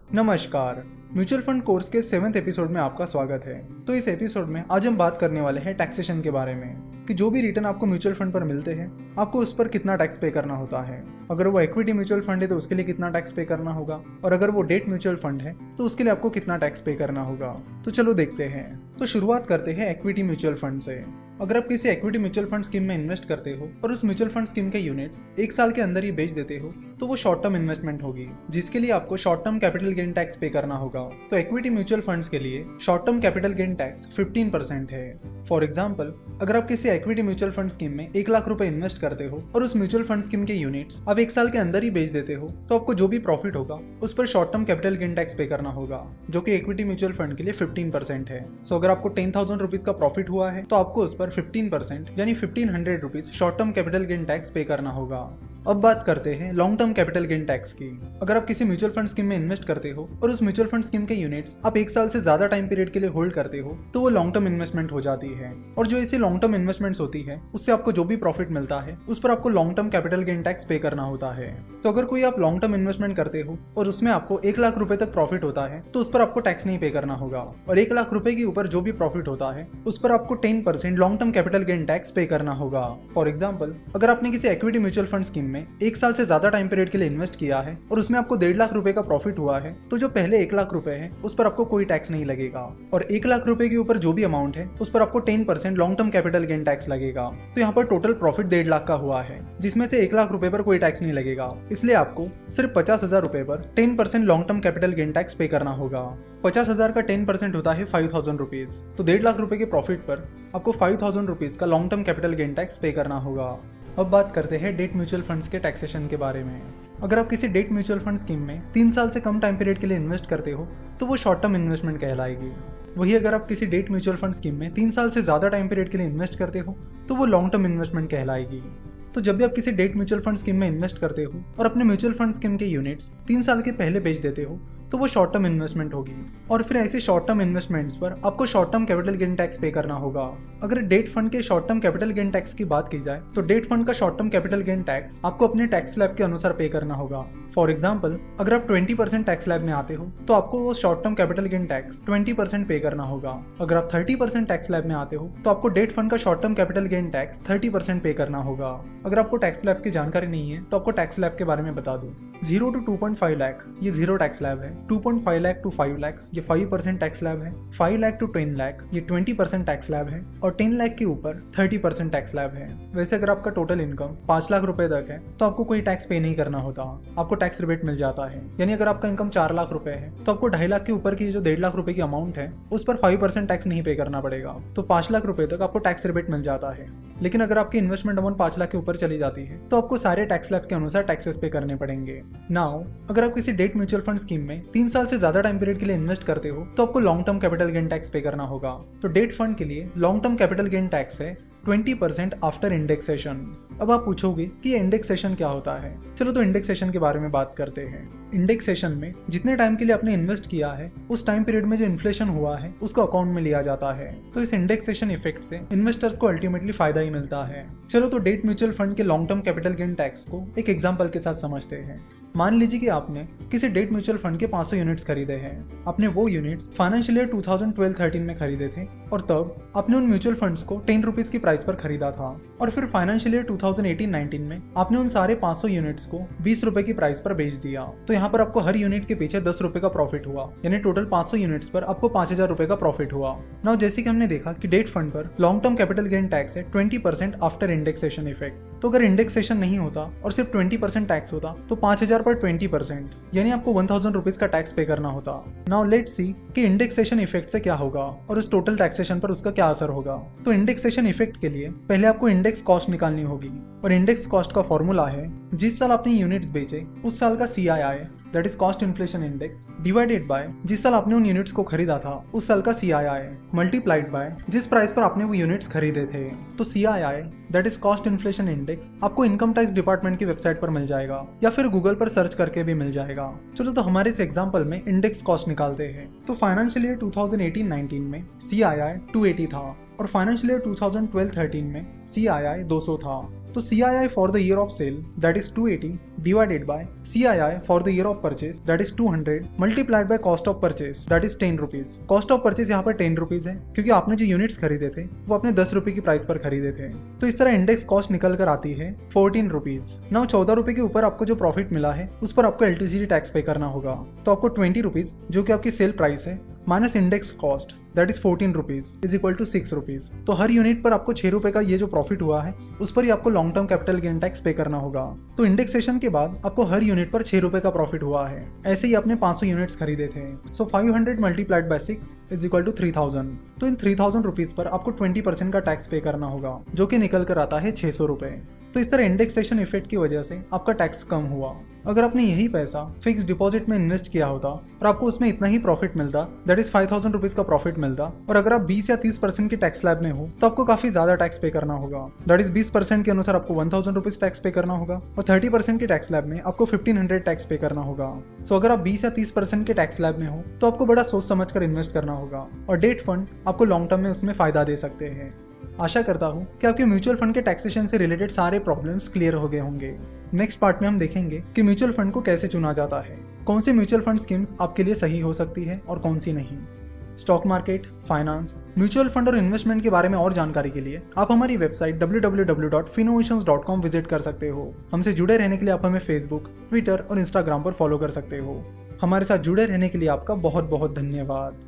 नमस्कार। Mutual fund course के 7वें episode में आपका स्वागत है। तो इस एपिसोड में आज हम बात करने वाले हैं टैक्सेशन के बारे में कि जो भी रिटर्न आपको म्यूचुअल फंड पर मिलते हैं आपको उस पर कितना टैक्स पे करना होता है। अगर वो इक्विटी म्यूचुअल फंड है तो उसके लिए कितना टैक्स पे करना होगा, और अगर वो डेट म्यूचुअल फंड है तो उसके लिए आपको कितना टैक्स पे करना होगा। तो चलो देखते हैं। तो शुरुआत करते हैं इक्विटी म्यूचुअल फंड से। अगर आप किसी इक्विटी म्यूचुअल फंड स्कीम में इन्वेस्ट करते हो और उस म्यूचुअल फंड स्कीम के यूनिट्स 1 साल के अंदर ही बेच देते हो तो वो शॉर्ट टर्म इन्वेस्टमेंट होगी, जिसके लिए आपको short term capital gain tax पे करना होगा। तो इक्विटी म्यूचुअल फंड्स के लिए short term capital gain tax 15% है। फॉर एग्जाम्पल, अगर आप किसी इक्विटी म्यूचुअल फंड स्कीम में 1 लाख रुपए इन्वेस्ट करते हो और उस म्यूचुअल फंड स्कीम के यूनिट्स आप 1 साल के अंदर ही बेच देते हो तो आपको जो भी प्रॉफिट होगा उस पर short term capital gain tax पे करना होगा, जो कि इक्विटी म्यूचुअल फंड के लिए 15% है। सो अगर आपको 10,000 रुपीज का प्रॉफिट हुआ है तो आपको उस पर 15% यानी 1500 rupees short term capital gain tax पे करना होगा। अब बात करते हैं long term capital gain tax की। अगर आप किसी म्यूचुअल फंड स्कीम में इन्वेस्ट करते हो और उस म्यूचुअल फंड स्कीम के यूनिट्स आप 1 साल से ज्यादा टाइम पीरियड के लिए होल्ड करते हो तो वो लॉन्ग टर्म इन्वेस्टमेंट हो जाती है। और जो ऐसी लॉन्ग टर्म इन्वेस्टमेंट्स होती है उससे आपको जो भी प्रॉफिट मिलता है उस पर आपको long term capital gain tax पे करना होता है। तो अगर कोई आप लॉन्ग टर्म इन्वेस्टमेंट करते हो और उसमें आपको 1 लाख रुपए तक प्रॉफिट होता है तो उस पर आपको टैक्स नहीं पे करना होगा, और 1 लाख रुपए के ऊपर जो भी प्रॉफिट होता है उस पर आपको 10% long term capital gain tax पे करना होगा। फॉर एग्जाम्पल, अगर आपने किसी इक्विटी म्यूचुअल फंड स्कीम में 1 साल से ज्यादा टाइम पीरियड के लिए इन्वेस्ट किया है और उसमें आपको 1.5 लाख रुपए का प्रॉफिट हुआ है तो जो पहले 1 लाख रुपए है उस पर आपको कोई टैक्स नहीं लगेगा, और 1 लाख रुपए के ऊपर जो भी अमाउंट है उस पर आपको 10% long term capital gain tax लगेगा। तो यहाँ पर टोटल प्रॉफिट 1.5 लाख का हुआ है, जिसमें से 1 लाख रुपए पर कोई टैक्स नहीं लगेगा, इसलिए आपको सिर्फ 50,000 रुपए पर 10% long term capital gain tax पे करना होगा। 50,000 का 10% होता है 5,000 रुपीज। तो 1.5 लाख रुपए के प्रॉफिट पर आपको 5,000 रुपीज का long term capital gain tax पे करना होगा। अब बात करते हैं डेट म्यूचुअल फंड्स के टैक्सेशन के बारे में। अगर आप किसी डेट म्यूचुअल फंड स्कीम में 3 साल से कम टाइम पीरियड के लिए इन्वेस्ट करते हो तो वो शॉर्ट टर्म इन्वेस्टमेंट कहलाएगी। वही अगर आप किसी डेट म्यूचुअल फंड स्कीम में 3 साल से ज्यादा टाइम पीरियड के लिए इन्वेस्ट करते हो तो वो लॉन्ग टर्म इन्वेस्टमेंट कहलाएगी। तो जब भी आप किसी डेट म्यूचुअल फंड स्कीम में इन्वेस्ट करते हो और अपने म्यूचुअल फंड स्कीम के यूनिट्स 3 साल के पहले बेच देते हो तो वो शॉर्ट टर्म इन्वेस्टमेंट होगी, और फिर ऐसे शॉर्ट टर्म इन्वेस्टमेंट्स पर आपको short term capital gain tax पे करना होगा। अगर डेट फंड के short term capital gain tax की बात की जाए तो डेट फंड का short term capital gain tax आपको अपने टैक्स स्लैब के अनुसार पे करना होगा। फॉर एग्जाम्पल, अगर आप 20% टैक्स स्लैब में आते हो तो आपको वो short term capital gain tax 20% पे करना होगा। अगर आप 30% टैक्स स्लैब में आते हो तो आपको डेट फंड का short term capital gain tax 30% पे करना होगा। अगर आपको टैक्स स्लैब की जानकारी नहीं है तो आपको टैक्स स्लैब के बारे में बता दूं। 0 to 2.5 लाख ये 0 टैक्स स्लैब है, 2.5 लाख to 5 लाख ये 5% टैक्स स्लैब है, 5 लाख to 10 लाख ये 20% टैक्स स्लैब है, और 10 लाख के ऊपर 30% टैक्स स्लैब है। वैसे अगर आपका टोटल इनकम 5 लाख रुपए तक है तो आपको कोई टैक्स पे नहीं करना होता, आपको टैक्स रिबेट मिल जाता है। यानी अगर आपका इनकम 4 लाख रुपए है तो आपको 2.5 लाख के ऊपर की जो 1.5 लाख रुपए की अमाउंट है उस पर 5% टैक्स नहीं पे करना पड़ेगा, तो 5 लाख रुपए तक आपको टैक्स रिबेट मिल जाता है। लेकिन अगर आपकी इन्वेस्टमेंट अमाउंट 5 लाख के ऊपर चली जाती है तो आपको सारे टैक्स स्लैब के अनुसार टैक्सेस पे करने पड़ेंगे। नाउ अगर आप किसी डेट म्यूचुअल फंड स्कीम में 3 साल से ज्यादा टाइम पीरियड के लिए इन्वेस्ट करते हो तो आपको long term capital gain tax पे करना होगा। तो डेट फंड के लिए long term capital gain tax है 20% आफ्टर इंडेक्सेशन। अब आप पूछोगे कि ये इंडेक्सेशन क्या होता है। चलो तो इंडेक्सेशन के बारे में बात करते हैं। इंडेक्सेशन में जितने टाइम के लिए आपने इन्वेस्ट किया है उस टाइम पीरियड में जो इन्फ्लेशन हुआ है उसको अकाउंट में लिया जाता है। तो इस इंडेक्सेशन इफेक्ट से इन्वेस्टर्स को अल्टीमेटली फायदा ही मिलता है। चलो तो डेट म्यूचुअल फंड के long term capital gain tax को एक एग्जांपल के साथ समझते हैं। मान लीजिए कि आपने किसी डेट म्यूचुअल फंड के 500 यूनिट्स खरीदे हैं। आपने वो यूनिट्स फाइनेंशियल ईयर 2012-13 में खरीदे थे और तब आपने उन म्यूचुअल फंड्स को 10 रुपीज की प्राइस पर खरीदा था, और फिर फाइनेंशियल ईयर 2018-19 में आपने उन सारे 500 यूनिट्स को 20 रुपए की प्राइस पर बेच दिया। तो यहाँ पर आपको हर यूनिट के पीछे 10 रुपए का प्रॉफिट हुआ, यानी टोटल 500 यूनिट्स पर आपको 5,000 रुपए का प्रॉफिट हुआ। नाउ जैसे कि हमने देखा कि डेट फंड पर long term capital gain tax है 20% आफ्टर इंडेक्सेशन इफेक्ट। तो अगर इंडेक्सेशन नहीं होता और सिर्फ 20% टैक्स होता तो 5,000 पर 20% यानी आपको 1,000 रुपीज का टैक्स पे करना होता। नाउ लेट्स सी कि इंडेक्सेशन इफेक्ट से क्या होगा और उस टोटल टैक्सेशन पर उसका क्या असर होगा। तो इंडेक्सेशन इफेक्ट के लिए पहले आपको इंडेक्स कॉस्ट निकालनी होगी, और इंडेक्स कॉस्ट का फॉर्मूला है जिस साल आपने यूनिट्स बेचे उस साल का CII that is cost inflation index divided by जिस साल आपने उन यूनिट्स को खरीदा था उस साल का CII मल्टीप्लाइड बाय जिस प्राइस पर आपने वो यूनिट्स खरीदे थे। तो CII that is cost inflation index आपको इनकम टैक्स डिपार्टमेंट की वेबसाइट पर मिल जाएगा या फिर गूगल पर सर्च करके भी मिल जाएगा। चलो तो हमारे इस एग्जांपल में इंडेक्स कॉस्ट निकालते हैं। तो फाइनेंशियल ईयर 2018-19 में CII 280 था और फाइनेंशियल ईयर 2012-13 में CII 200 था। तो CII for the year of sale that is 280 divided by CII for the year of purchase that is 200 multiplied by cost of purchase that is 10 rupees. Cost of purchase यहाँ पर 10 rupees है क्योंकि आपने जो units खरीदे थे वो अपने 10 रुपए की प्राइस पर खरीदे थे। तो इस तरह इंडेक्स कॉस्ट निकल कर आती है 14 रुपीज। नाउ 14 रुपए के ऊपर आपको जो प्रॉफिट मिला है उस पर आपको LTCT टैक्स पे करना होगा। तो आपको 20 रुपीज जो कि आपकी सेल प्राइस है minus index cost that is 14 rupees is equal to 6 rupees. तो हर यूनिट पर आपको 6 रुपए का ये जो प्रॉफिट हुआ है उस पर ही आपको long term capital gain tax पे करना होगा। तो इंडेक्सेशन के बाद आपको हर यूनिट पर 6 रुपए का प्रॉफिट हुआ है। ऐसे ही आपने 500 यूनिट्स खरीदे थे। So 500 multiplied by 6 is equal to 3000। तो इन 3000 रुपीज पर आपको 20% का टैक्स पे करना होगा जो कि निकल कर आता है 600 रुपए। तो इस तरह इंडेक्सेशन इफेक्ट की वजह से आपका टैक्स कम हुआ। अगर आपने यही पैसा फिक्स डिपॉजिट में इन्वेस्ट किया होता और आपको उसमें इतना ही प्रॉफिट मिलता दैट इज 5000 रुपीज का प्रॉफिट मिलता, और अगर आप 20 या 30% के टैक्स स्लैब में हो तो आपको काफी ज्यादा टैक्स पे करना होगा। दैट इज 20% के अनुसार आपको 1000 रुपीज टैक्स पे करना होगा और 30% के टैक्स स्लैब में आपको 1500 टैक्स पे करना होगा। सो अगर आप 20 या 30% के टैक्स स्लैब में हो तो आपको बड़ा सोच समझ कर इन्वेस्ट करना होगा और डेट फंड आपको लॉन्ग टर्म में उसमें फायदा दे सकते हैं। आशा करता हूँ कि आपके म्यूचुअल फंड के टैक्सेशन से रिलेटेड सारे प्रॉब्लम्स क्लियर हो गए होंगे। नेक्स्ट पार्ट में हम देखेंगे कि म्यूचुअल फंड को कैसे चुना जाता है, कौन सी म्यूचुअल फंड स्कीम्स आपके लिए सही हो सकती है और कौन सी नहीं। Stock market, finance, mutual fund और इन्वेस्टमेंट के बारे में और जानकारी के लिए आप हमारी वेबसाइट www.finnovations.com विजिट कर सकते हो। हमसे जुड़े रहने के लिए आप हमें फेसबुक, ट्विटर और इंस्टाग्राम पर फॉलो कर सकते हो। हमारे साथ जुड़े रहने के लिए आपका बहुत बहुत धन्यवाद।